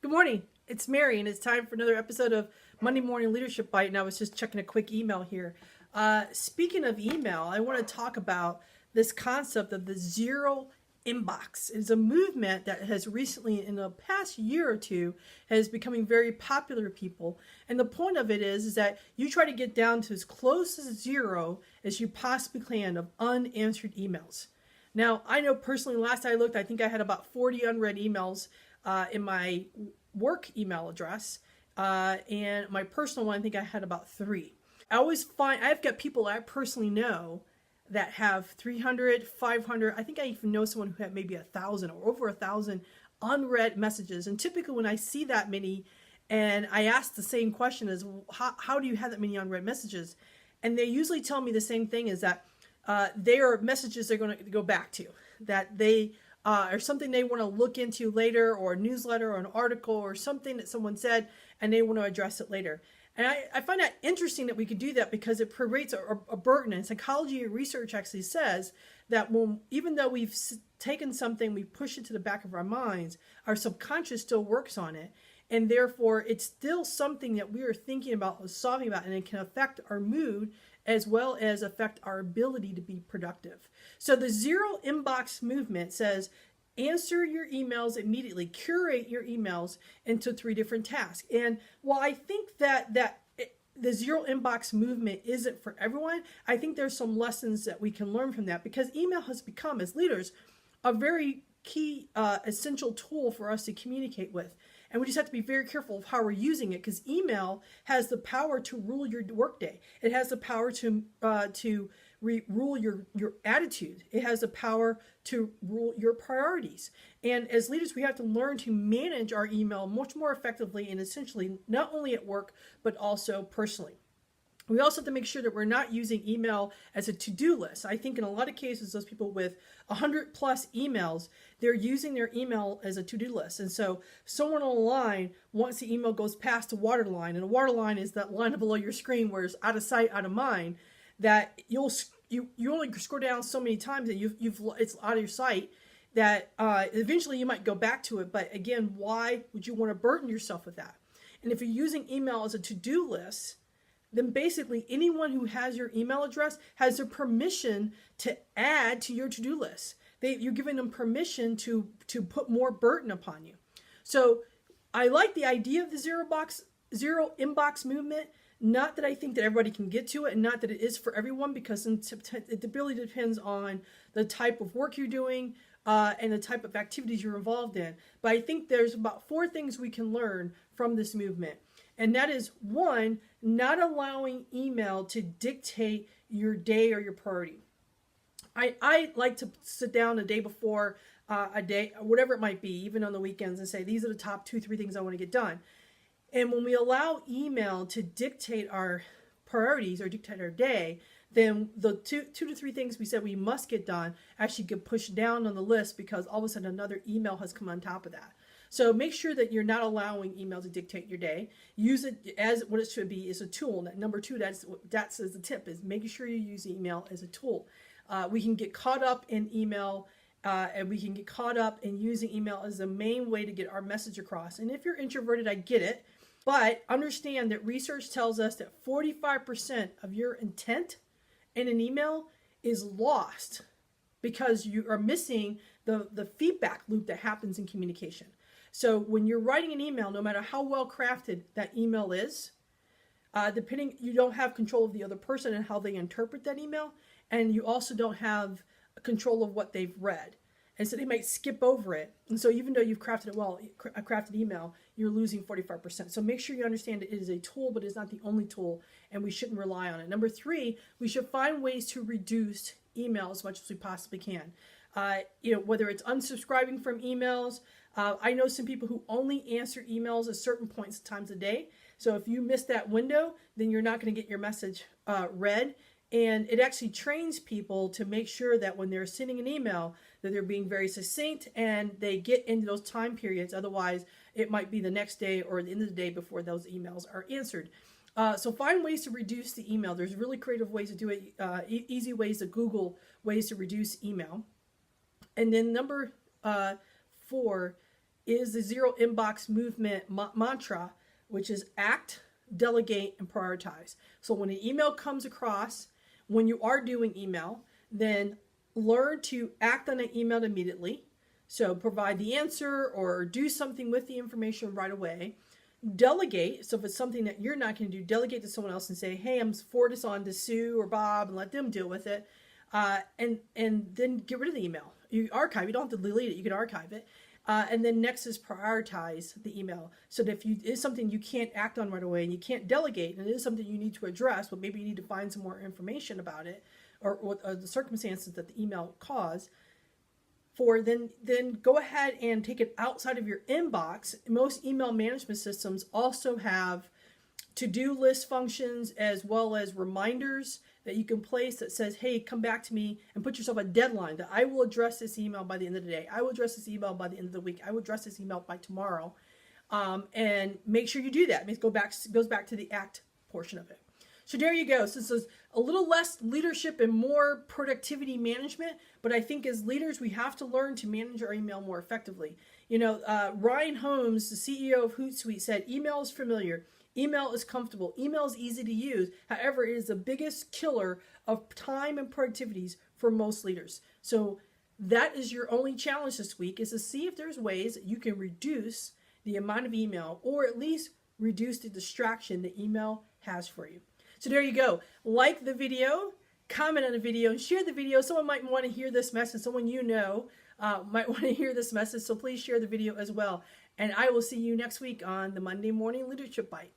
Good morning. It's Mary, and it's time for another episode of Monday Morning Leadership Bite. And I was just checking a quick email here. Speaking of email, I want to talk about this concept of the zero inbox. It's a movement that has recently, in the past year or two, has becoming very popular with people. And the point of it is that you try to get down to as close as zero as you possibly can of unanswered emails. Now, I know personally, last I looked, I think I had about 40 unread emails in my work email address, and my personal one, I think I had about 3. I always find, I've got people I personally know that have 300, 500, I think I even know someone who had maybe 1,000 or over 1,000 unread messages. And typically when I see that many, and I ask the same question as, how do you have that many unread messages? And they usually tell me the same thing, is that they are messages they're going to go back to, that they or something they want to look into later, or a newsletter or an article or something that someone said, and they want to address it later. And I find that interesting that we could do that, because it creates a burden. And psychology research actually says that even though we've taken something, we push it to the back of our minds, our subconscious still works on it. And therefore, it's still something that we are thinking about or solving about, and it can affect our mood as well as affect our ability to be productive. So the zero inbox movement says, answer your emails immediately, curate your emails into 3 different tasks. And while I think that the zero inbox movement isn't for everyone, I think there's some lessons that we can learn from that, because email has become, as leaders, a very key, essential tool for us to communicate with. And we just have to be very careful of how we're using it, because email has the power to rule your workday. It has the power to rule your attitude. It has the power to rule your priorities. And as leaders, we have to learn to manage our email much more effectively, and essentially not only at work, but also personally. We also have to make sure that we're not using email as a to-do list. I think in a lot of cases, those people with 100 plus emails, they're using their email as a to-do list. And so someone on the line, once the email goes past the water line, and the water line is that line below your screen where it's out of sight, out of mind, that you only scroll down so many times that it's out of your sight, that eventually you might go back to it. But again, why would you want to burden yourself with that? And if you're using email as a to-do list, then basically anyone who has your email address has the permission to add to your to-do list. You're giving them permission to put more burden upon you. So I like the idea of the zero inbox movement. Not that I think that everybody can get to it, and not that it is for everyone, because it really depends on the type of work you're doing and the type of activities you're involved in. But I think there's about 4 things we can learn from this movement. And that is, 1, not allowing email to dictate your day or your priority. I like to sit down a day before a day, whatever it might be, even on the weekends, and say, these are the top 2, 3 things I want to get done. And when we allow email to dictate our priorities or dictate our day, then the 2 to 3 things we said we must get done actually get pushed down on the list, because all of a sudden another email has come on top of that. So make sure that you're not allowing email to dictate your day. Use it as what it should be, is a tool. And number 2, that's the tip, is making sure you use email as a tool. We can get caught up in email, and we can get caught up in using email as the main way to get our message across. And if you're introverted, I get it. But understand that research tells us that 45% of your intent in an email is lost because you are missing the feedback loop that happens in communication. So when you're writing an email, no matter how well crafted that email is, you don't have control of the other person and how they interpret that email, and you also don't have control of what they've read. And so they might skip over it. And so even though you've crafted it well, a crafted email, you're losing 45%. So make sure you understand that it is a tool, but it's not the only tool, and we shouldn't rely on it. Number 3, we should find ways to reduce email as much as we possibly can. Whether it's unsubscribing from emails. I know some people who only answer emails at certain points times a day. So if you miss that window, then you're not going to get your message read. And it actually trains people to make sure that when they're sending an email, that they're being very succinct and they get into those time periods. Otherwise, it might be the next day or the end of the day before those emails are answered. So find ways to reduce the email. There's really creative ways to do it, easy ways to Google ways to reduce email. And then number 4 is the zero inbox movement mantra, which is act, delegate, and prioritize. So when an email comes across, when you are doing email, then learn to act on an email immediately. So provide the answer or do something with the information right away. Delegate. So if it's something that you're not going to do, delegate to someone else and say, hey, I'm forward this on to Sue or Bob and let them deal with it. And then get rid of the email. You archive. You don't have to delete it. You can archive it. And then next is prioritize the email. So that if it is something you can't act on right away and you can't delegate, and it is something you need to address, but maybe you need to find some more information about it or the circumstances that the email caused, then go ahead and take it outside of your inbox. Most email management systems also have to-do list functions as well as reminders that you can place that says, hey, come back to me, and put yourself a deadline that I will address this email by the end of the day. I will address this email by the end of the week. I will address this email by tomorrow. And make sure you do that. It goes back to the act portion of it. So there you go. So this is a little less leadership and more productivity management, but I think as leaders, we have to learn to manage our email more effectively. You know, Ryan Holmes, the CEO of Hootsuite, said, email is familiar. Email is comfortable. Email is easy to use. However, it is the biggest killer of time and productivities for most leaders. So that is your only challenge this week, is to see if there's ways that you can reduce the amount of email, or at least reduce the distraction that email has for you. So there you go. Like the video, comment on the video, and share the video. Someone might want to hear this message. Someone you know might want to hear this message. So please share the video as well. And I will see you next week on the Monday Morning Leadership Bite.